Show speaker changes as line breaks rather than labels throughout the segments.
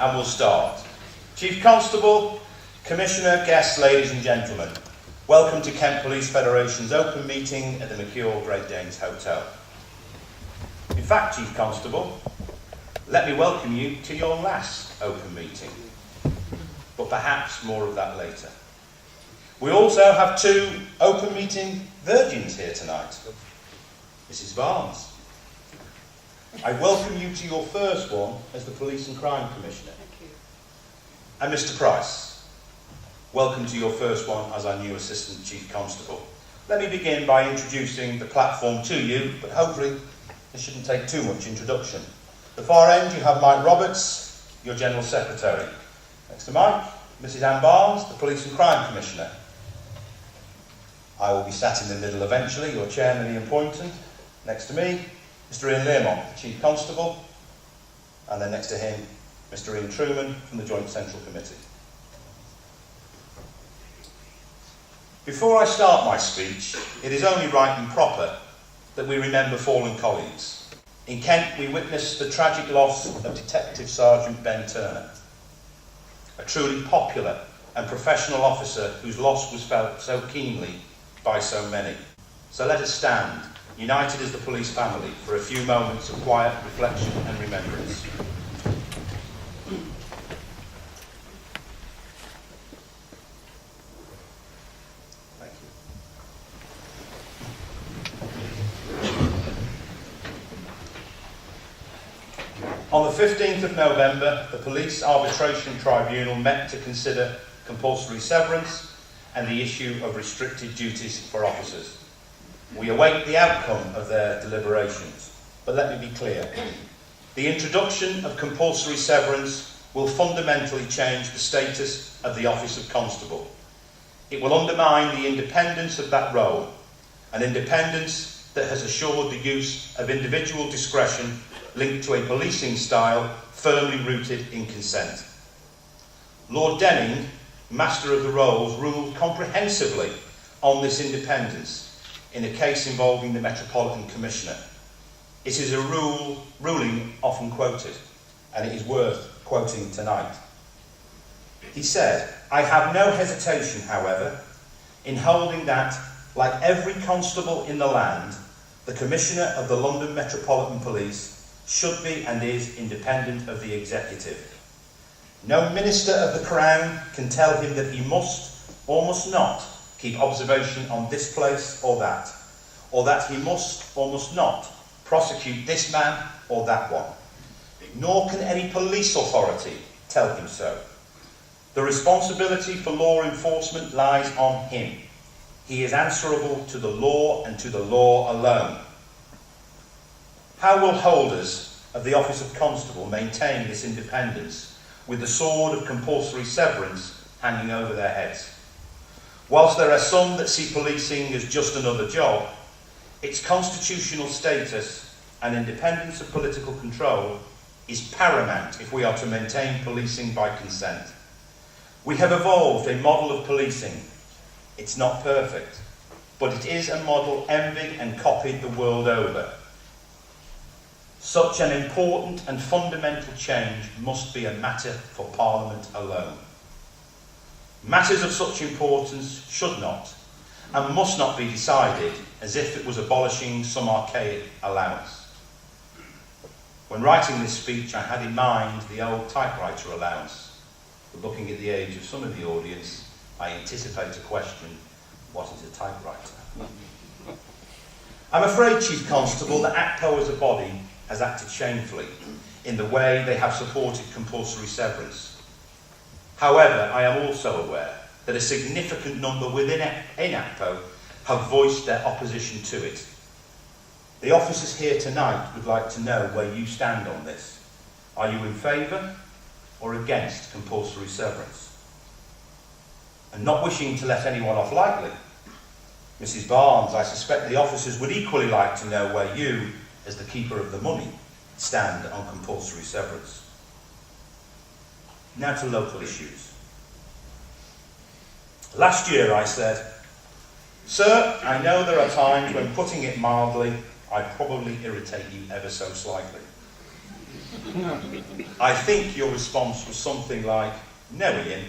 and we'll start. Chief Constable, Commissioner, guests, ladies and gentlemen, welcome to Kent Police Federation's open meeting at the McCure Great Danes Hotel. In fact, Chief Constable, let me welcome you to your last open meeting, but perhaps more of that later. We also have two open meeting virgins here tonight. Mrs. Barnes, I welcome you to your first one as the Police and Crime Commissioner.
Thank you.
And Mr. Price, welcome to your first one as our new Assistant Chief Constable. Let me begin by introducing the platform to you, but hopefully this shouldn't take too much introduction. At the far end you have Mike Roberts, your General Secretary. Next to Mike, Mrs. Anne Barnes, the Police and Crime Commissioner. I will be sat in the middle eventually, your Chairman Ian Pointon. Next to me, Mr. Ian Learmont, the Chief Constable, and then next to him, Mr. Ian Truman from the Joint Central Committee. Before I start my speech, it is only right and proper that we remember fallen colleagues. In Kent, we witnessed the tragic loss of Detective Sergeant Ben Turner, a truly popular and professional officer whose loss was felt so keenly by so many. So let us stand, united as the police family, for a few moments of quiet reflection and remembrance. Thank you. On the 15th of November, the Police Arbitration Tribunal met to consider compulsory severance and the issue of restricted duties for officers. We await the outcome of their deliberations, but let me be clear. The introduction of compulsory severance will fundamentally change the status of the Office of Constable. It will undermine the independence of that role, an independence that has assured the use of individual discretion linked to a policing style firmly rooted in consent. Lord Denning, Master of the Rolls, ruled comprehensively on this independence in a case involving the Metropolitan Commissioner. It is a ruling often quoted, and it is worth quoting tonight. He said, "I have no hesitation, however, in holding that, like every constable in the land, the Commissioner of the London Metropolitan Police should be and is independent of the executive. No Minister of the Crown can tell him that he must or must not keep observation on this place or that he must or must not prosecute this man or that one. Nor can any police authority tell him so. The responsibility for law enforcement lies on him. He is answerable to the law and to the law alone." How will holders of the Office of Constable maintain this independence with the sword of compulsory severance hanging over their heads? Whilst there are some that see policing as just another job, its constitutional status and independence of political control is paramount if we are to maintain policing by consent. We have evolved a model of policing. It's not perfect, but it is a model envied and copied the world over. Such an important and fundamental change must be a matter for Parliament alone. Matters of such importance should not and must not be decided as if it was abolishing some archaic allowance. When writing this speech, I had in mind the old typewriter allowance. But looking at the age of some of the audience, I anticipate a question: what is a typewriter? I'm afraid, Chief Constable, that ACPO as a body has acted shamefully in the way they have supported compulsory severance. However, I am also aware that a significant number within ACPO have voiced their opposition to it. The officers here tonight would like to know where you stand on this. Are you in favour or against compulsory severance? And not wishing to let anyone off lightly, Mrs. Barnes, I suspect the officers would equally like to know where you, as the keeper of the money, stand on compulsory severance. Now to local issues. Last year I said, "Sir, I know there are times when, putting it mildly, I probably irritate you ever so slightly. I think your response was something like, "No, Ian,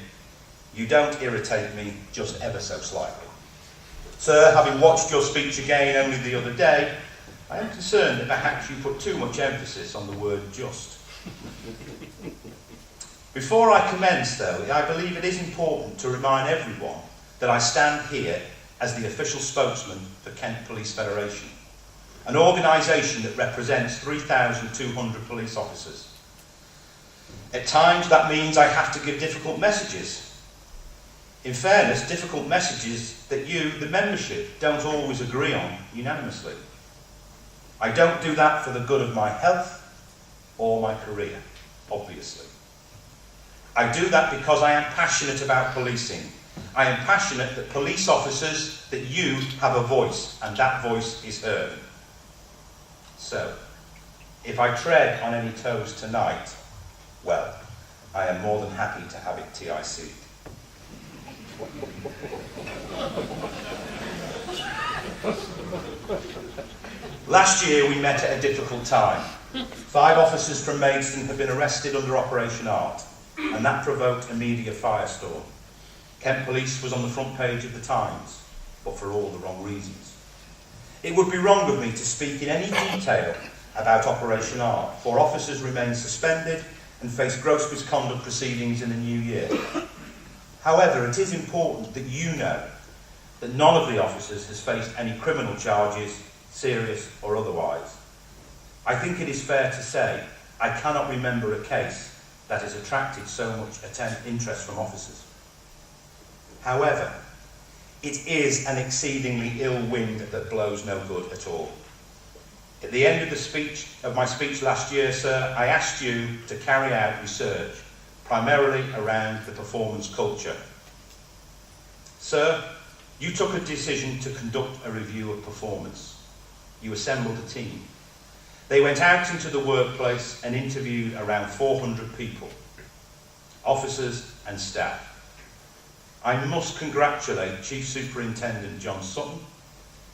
you don't irritate me just ever so slightly." Sir, having watched your speech again only the other day, I am concerned that perhaps you put too much emphasis on the word just. Before I commence, though, I believe it is important to remind everyone that I stand here as the official spokesman for Kent Police Federation, an organisation that represents 3,200 police officers. At times that means I have to give difficult messages. In fairness, difficult messages that you, the membership, don't always agree on unanimously. I don't do that for the good of my health or my career, obviously. I do that because I am passionate about policing. I am passionate that police officers, that you have a voice, and that voice is heard. So, if I tread on any toes tonight, well, I am more than happy to have it TIC. Last year we met at a difficult time. 5 officers from Maidstone have been arrested under Operation Art, and that provoked a media firestorm. Kent Police was on the front page of the Times, but for all the wrong reasons. It would be wrong of me to speak in any detail about Operation Art, for officers remain suspended and face gross misconduct proceedings in the new year. However, it is important that you know that none of the officers has faced any criminal charges, serious or otherwise. I think it is fair to say I cannot remember a case that has attracted so much interest from officers. However, it is an exceedingly ill wind that blows no good at all. At the end of my speech last year, sir, I asked you to carry out research primarily around the performance culture. Sir, you took a decision to conduct a review of performance. You assembled a team. They went out into the workplace and interviewed around 400 people, officers and staff. I must congratulate Chief Superintendent John Sutton,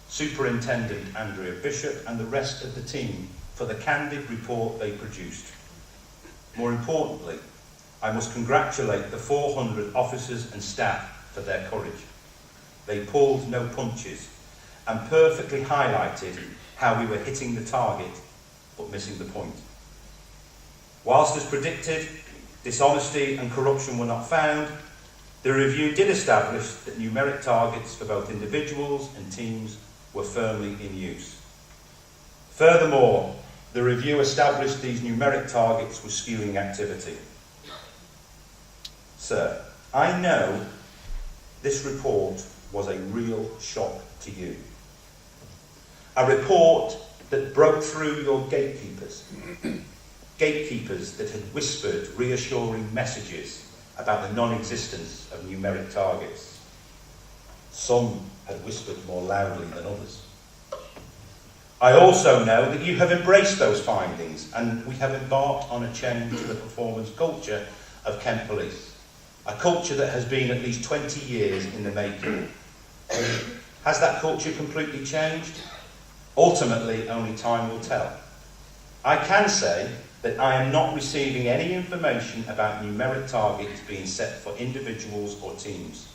Superintendent Andrea Bishop and the rest of the team for the candid report they produced. More importantly, I must congratulate the 400 officers and staff for their courage. They pulled no punches and perfectly highlighted how we were hitting the target but missing the point. Whilst as predicted, dishonesty and corruption were not found, the review did establish that numeric targets for both individuals and teams were firmly in use. Furthermore, the review established these numeric targets were skewing activity. Sir, I know this report was a real shock to you. A report that broke through your gatekeepers. Gatekeepers that had whispered reassuring messages about the non-existence of numeric targets. Some had whispered more loudly than others. I also know that you have embraced those findings and we have embarked on a change to the performance culture of Kent Police. A culture that has been at least 20 years in the making. Has that culture completely changed? Ultimately, only time will tell. I can say that I am not receiving any information about numeric targets being set for individuals or teams.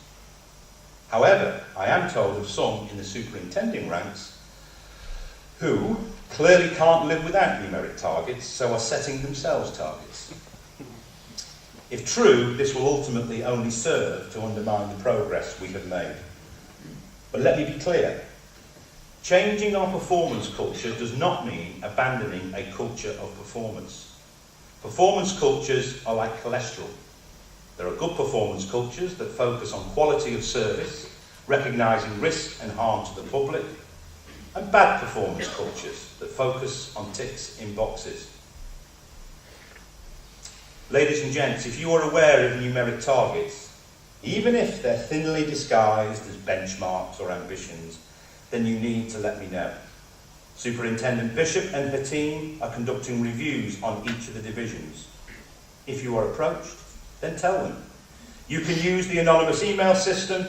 However, I am told of some in the superintending ranks who clearly can't live without numeric targets, so are setting themselves targets. If true, this will ultimately only serve to undermine the progress we have made. But let me be clear. Changing our performance culture does not mean abandoning a culture of performance. Performance cultures are like cholesterol. There are good performance cultures that focus on quality of service, recognising risk and harm to the public, and bad performance cultures that focus on ticks in boxes. Ladies and gents, if you are aware of numeric targets, even if they're thinly disguised as benchmarks or ambitions, then you need to let me know. Superintendent Bishop and her team are conducting reviews on each of the divisions. If you are approached, then tell them. You can use the anonymous email system.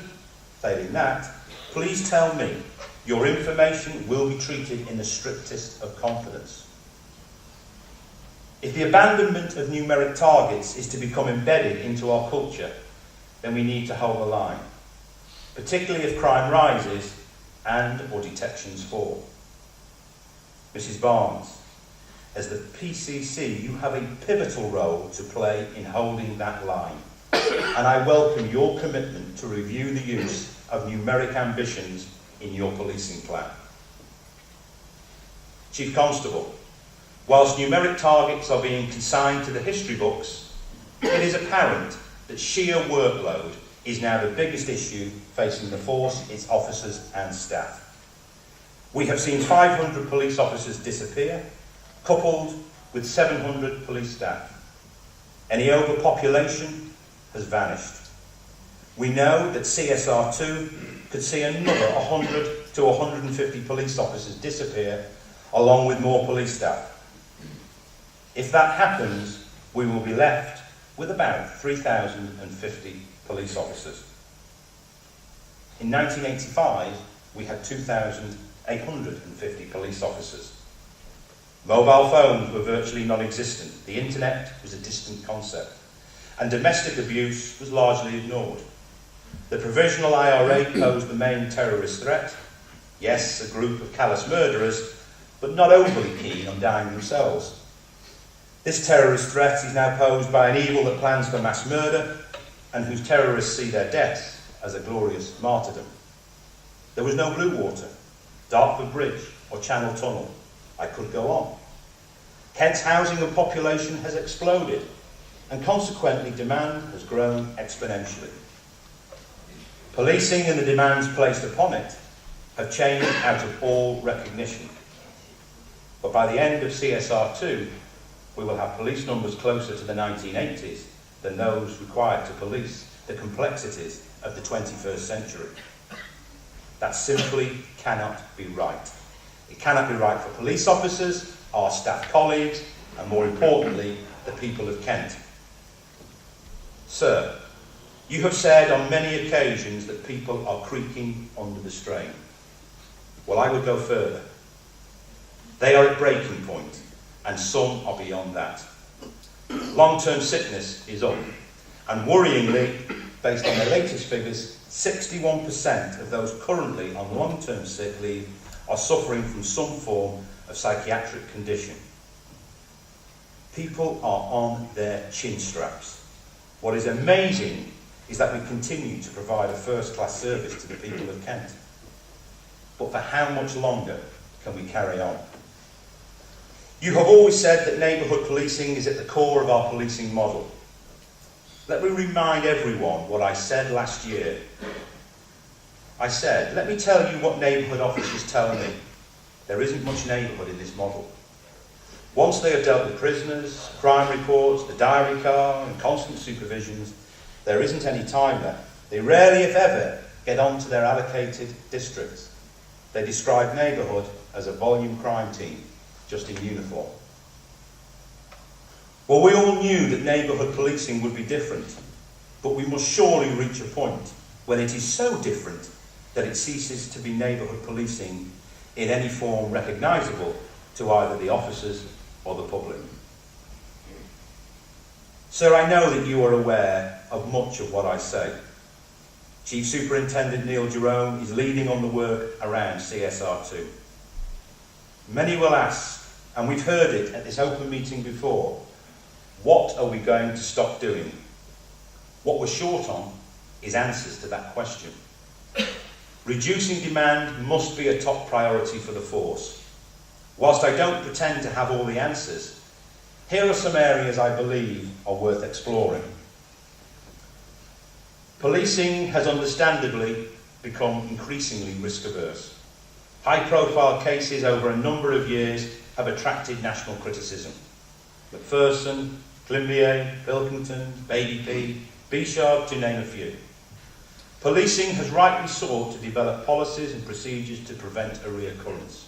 Failing that, please tell me. Your information will be treated in the strictest of confidence. If the abandonment of numeric targets is to become embedded into our culture, then we need to hold the line, particularly if crime rises and or detections fall. Mrs. Barnes, as the PCC, you have a pivotal role to play in holding that line, and I welcome your commitment to review the use of numeric ambitions in your policing plan. Chief Constable, whilst numeric targets are being consigned to the history books, it is apparent that sheer workload is now the biggest issue facing the force, its officers and staff. We have seen 500 police officers disappear, coupled with 700 police staff. Any overpopulation has vanished. We know that CSR2 could see another 100 to 150 police officers disappear, along with more police staff. If that happens, we will be left with about 3,050 police officers. In 1985, we had 2,850 police officers. Mobile phones were virtually non-existent. The internet was a distant concept. And domestic abuse was largely ignored. The provisional IRA posed the main terrorist threat. Yes, a group of callous murderers, but not overly keen on dying themselves. This terrorist threat is now posed by an evil that plans for mass murder and whose terrorists see their deaths as a glorious martyrdom. There was no blue water, Dartford Bridge or Channel Tunnel. I could go on. Kent's housing and population has exploded, and consequently demand has grown exponentially. Policing and the demands placed upon it have changed out of all recognition. But by the end of CSR2, we will have police numbers closer to the 1980s than those required to police the complexities of the 21st century. That simply cannot be right. It cannot be right for police officers, our staff colleagues, and more importantly, the people of Kent. Sir, you have said on many occasions that people are creaking under the strain. Well, I would go further. They are at breaking point, and some are beyond that. Long-term sickness is up, and worryingly, based on the latest figures, 61% of those currently on long-term sick leave are suffering from some form of psychiatric condition. People are on their chin straps. What is amazing is that we continue to provide a first-class service to the people of Kent. But for how much longer can we carry on? You have always said that neighbourhood policing is at the core of our policing model. Let me remind everyone what I said last year. I said, let me tell you what neighbourhood officers tell me. There isn't much neighbourhood in this model. Once they have dealt with prisoners, crime reports, the diary car and constant supervisions, there isn't any time left. They rarely, if ever, get on to their allocated districts. They describe neighbourhood as a volume crime team, just in uniform. Well, we all knew that neighbourhood policing would be different, but we must surely reach a point when it is so different that it ceases to be neighbourhood policing in any form recognisable to either the officers or the public. Sir, I know that you are aware of much of what I say. Chief Superintendent Neil Jerome is leading on the work around CSR2. Many will ask, and we've heard it at this open meeting before, what are we going to stop doing? What we're short on is answers to that question. Reducing demand must be a top priority for the force. Whilst I don't pretend to have all the answers, here are some areas I believe are worth exploring. Policing has understandably become increasingly risk-averse. High-profile cases over a number of years have attracted national criticism. Macpherson, Climbier, Pilkington, Baby P, Bishard, to name a few. Policing has rightly sought to develop policies and procedures to prevent a reoccurrence.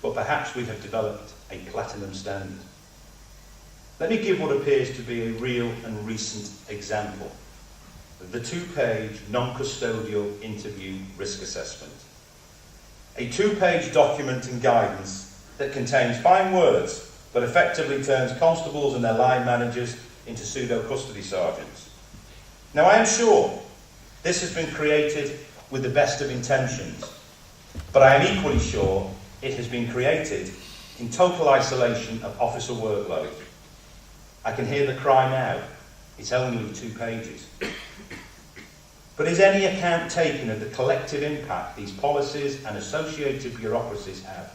But perhaps we have developed a platinum standard. Let me give what appears to be a real and recent example of the 2-page non-custodial interview risk assessment. A 2-page document and guidance that contains fine words but effectively turns constables and their line managers into pseudo-custody sergeants. Now, I am sure this has been created with the best of intentions, but I am equally sure it has been created in total isolation of officer workload. I can hear the cry now. It's only 2 pages. But is any account taken of the collective impact these policies and associated bureaucracies have?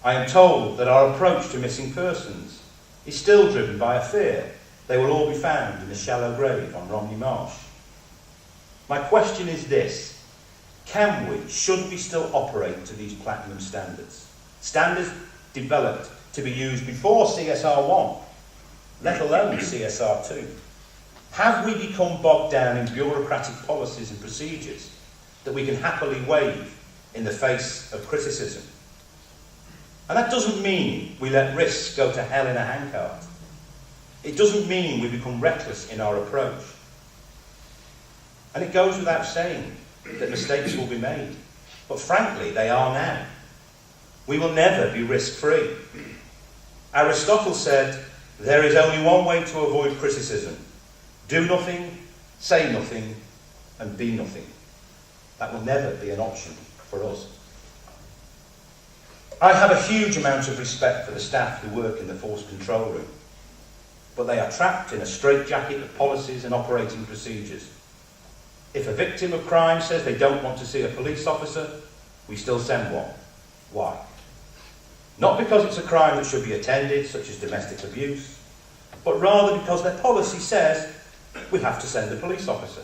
I am told that our approach to missing persons is still driven by a fear they will all be found in a shallow grave on Romney Marsh. My question is this: can we, should we still operate to these platinum standards? Standards developed to be used before CSR 1, let alone CSR 2. Have we become bogged down in bureaucratic policies and procedures that we can happily waive in the face of criticism? And that doesn't mean we let risks go to hell in a handcart. It doesn't mean we become reckless in our approach. And it goes without saying that mistakes will be made. But frankly, they are now. We will never be risk-free. Aristotle said, there is only one way to avoid criticism. Do nothing, say nothing, and be nothing. That will never be an option for us. I have a huge amount of respect for the staff who work in the force control room, but they are trapped in a straitjacket of policies and operating procedures. If a victim of crime says they don't want to see a police officer, we still send one. Why? Not because it's a crime that should be attended, such as domestic abuse, but rather because their policy says we have to send a police officer.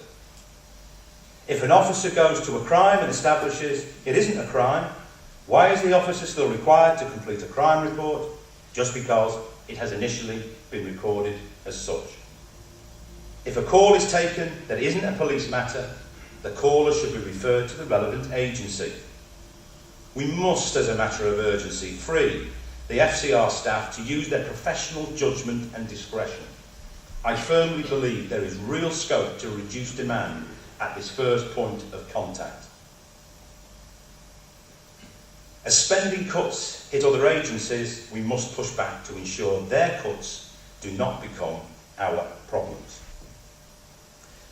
If an officer goes to a crime and establishes it isn't a crime, why is the officer still required to complete a crime report just because it has initially been recorded as such? If a call is taken that isn't a police matter, the caller should be referred to the relevant agency. We must, as a matter of urgency, free the FCR staff to use their professional judgment and discretion. I firmly believe there is real scope to reduce demand at this first point of contact. As spending cuts hit other agencies, we must push back to ensure their cuts do not become our problems.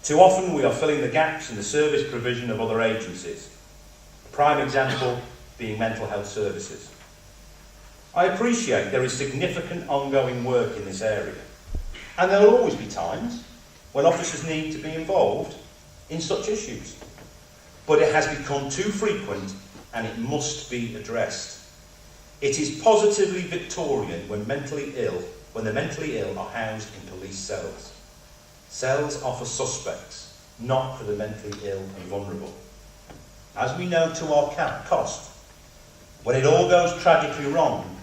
Too often we are filling the gaps in the service provision of other agencies. A prime example being mental health services. I appreciate there is significant ongoing work in this area, and there will always be times when officers need to be involved in such issues. But it has become too frequent and it must be addressed. It is positively Victorian when the mentally ill are housed in police cells. Cells are for suspects, not for the mentally ill and vulnerable. As we know to our cost, when it all goes tragically wrong,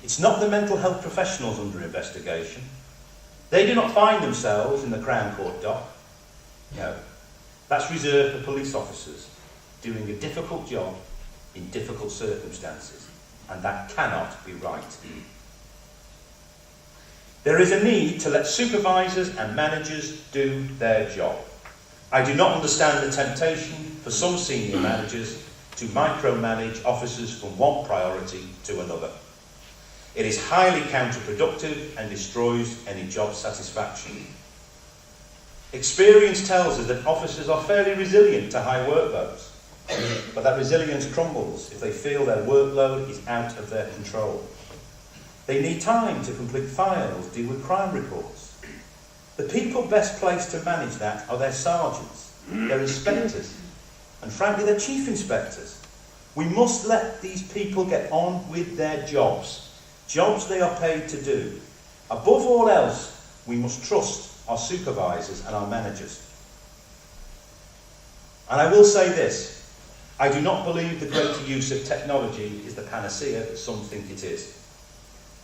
it's not the mental health professionals under investigation. They do not find themselves in the Crown Court dock. No, that's reserved for police officers doing a difficult job in difficult circumstances, and that cannot be right. There is a need to let supervisors and managers do their job. I do not understand the temptation for some senior managers to micromanage officers from one priority to another. It is highly counterproductive and destroys any job satisfaction. Experience tells us that officers are fairly resilient to high workloads, but that resilience crumbles if they feel their workload is out of their control. They need time to complete files, deal with crime reports. The people best placed to manage that are their sergeants, their inspectors, and frankly their chief inspectors. We must let these people get on with their jobs they are paid to do. Above all else, we must trust our supervisors and our managers. And I will say this, I do not believe the greater use of technology is the panacea that some think it is.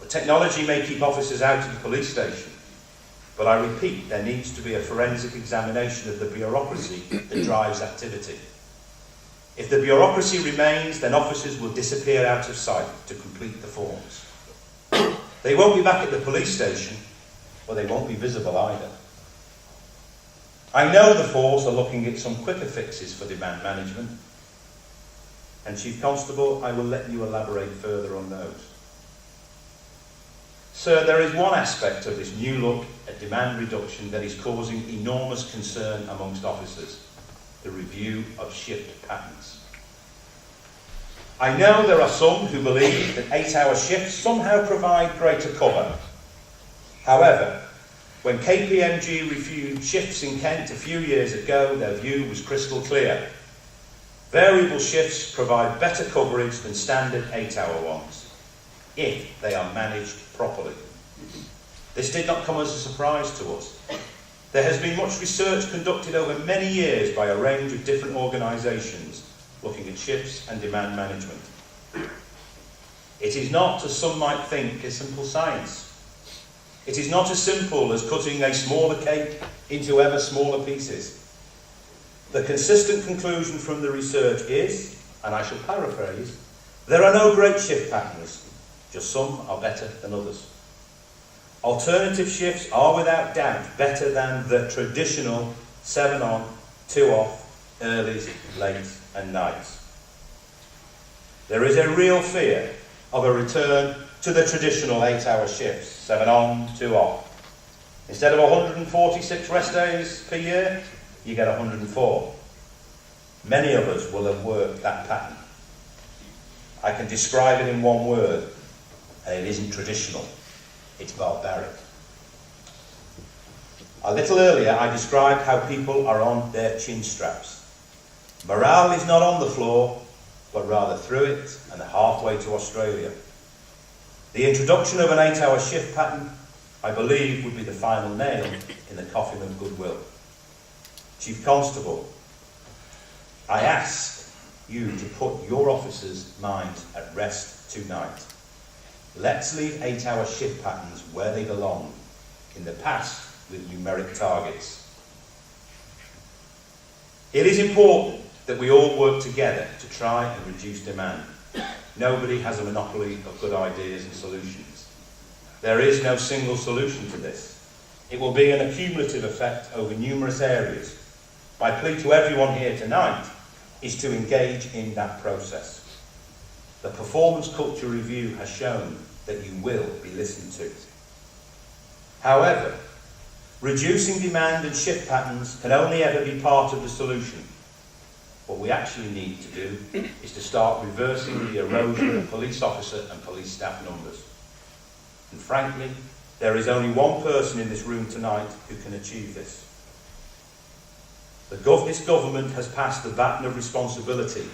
But technology may keep officers out of the police station, but I repeat, there needs to be a forensic examination of the bureaucracy that drives activity. If the bureaucracy remains, then officers will disappear out of sight to complete the forms. They won't be back at the police station, but they won't be visible either. I know the force are looking at some quicker fixes for demand management, and Chief Constable, I will let you elaborate further on those. Sir, there is one aspect of this new look at demand reduction that is causing enormous concern amongst officers: the review of shift patterns. I know there are some who believe that 8-hour shifts somehow provide greater cover. However, when KPMG reviewed shifts in Kent a few years ago, their view was crystal clear. Variable shifts provide better coverage than standard 8-hour ones, if they are managed properly. This did not come as a surprise to us. There has been much research conducted over many years by a range of different organisations looking at shifts and demand management. It is not, as some might think, a simple science. It is not as simple as cutting a smaller cake into ever smaller pieces. The consistent conclusion from the research is, and I shall paraphrase, there are no great shift patterns, just some are better than others. Alternative shifts are without doubt better than the traditional 7 on, 2 off, earlys, late and nights. There is a real fear of a return to the traditional 8-hour shifts, 7 on, 2 off. Instead of 146 rest days per year, you get 104. Many of us will have worked that pattern. I can describe it in one word, and it isn't traditional. It's barbaric. A little earlier, I described how people are on their chin straps. Morale is not on the floor, but rather through it and halfway to Australia. The introduction of an 8-hour shift pattern, I believe, would be the final nail in the coffin of goodwill. Chief Constable, I ask you to put your officers' minds at rest tonight. Let's leave 8-hour shift patterns where they belong, in the past with numeric targets. It is important that we all work together to try and reduce demand. Nobody has a monopoly of good ideas and solutions. There is no single solution to this. It will be an accumulative effect over numerous areas. My plea to everyone here tonight is to engage in that process. The performance culture review has shown that you will be listened to. However, reducing demand and shift patterns can only ever be part of the solution. What we actually need to do is to start reversing the erosion of police officer and police staff numbers. And frankly, there is only one person in this room tonight who can achieve this. This government has passed the baton of responsibility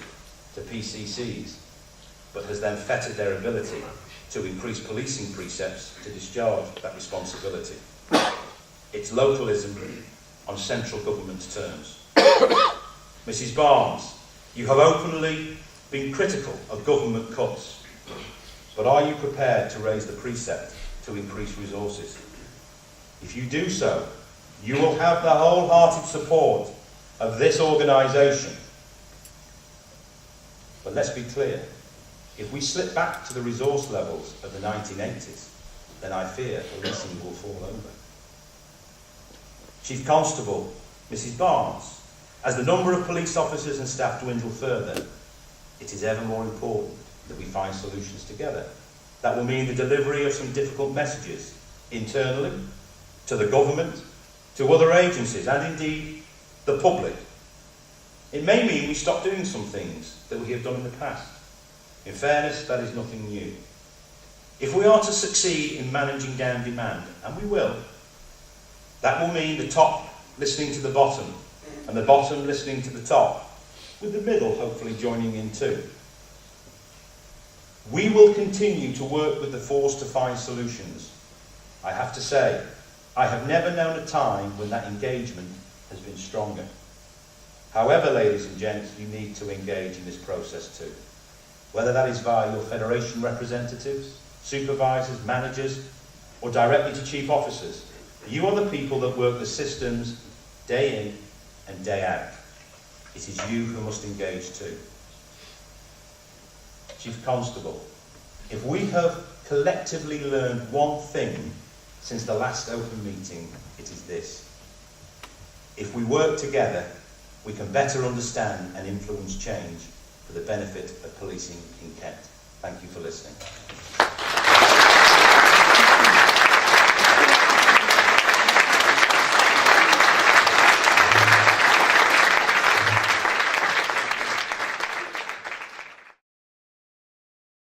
to PCCs, but has then fettered their ability to increase policing precepts to discharge that responsibility. It's localism on central government's terms. Mrs. Barnes, you have openly been critical of government cuts, but are you prepared to raise the precept to increase resources? If you do so, you will have the wholehearted support of this organisation. But let's be clear, if we slip back to the resource levels of the 1980s, then I fear policing will fall over. Chief Constable, Mrs. Barnes, as the number of police officers and staff dwindle further, it is ever more important that we find solutions together. That will mean the delivery of some difficult messages internally, to the government, to other agencies, and indeed the public. It may mean we stop doing some things that we have done in the past. In fairness, that is nothing new. If we are to succeed in managing down demand, and we will, that will mean the top listening to the bottom, and the bottom listening to the top, with the middle hopefully joining in too. We will continue to work with the force to find solutions. I have to say, I have never known a time when that engagement has been stronger. However, ladies and gents, you need to engage in this process too. Whether that is via your federation representatives, supervisors, managers, or directly to chief officers, you are the people that work the systems day in and day out. It is you who must engage too. Chief Constable, if we have collectively learned one thing since the last open meeting, it is this. If we work together, we can better understand and influence change for the benefit of policing in Kent. Thank you for listening.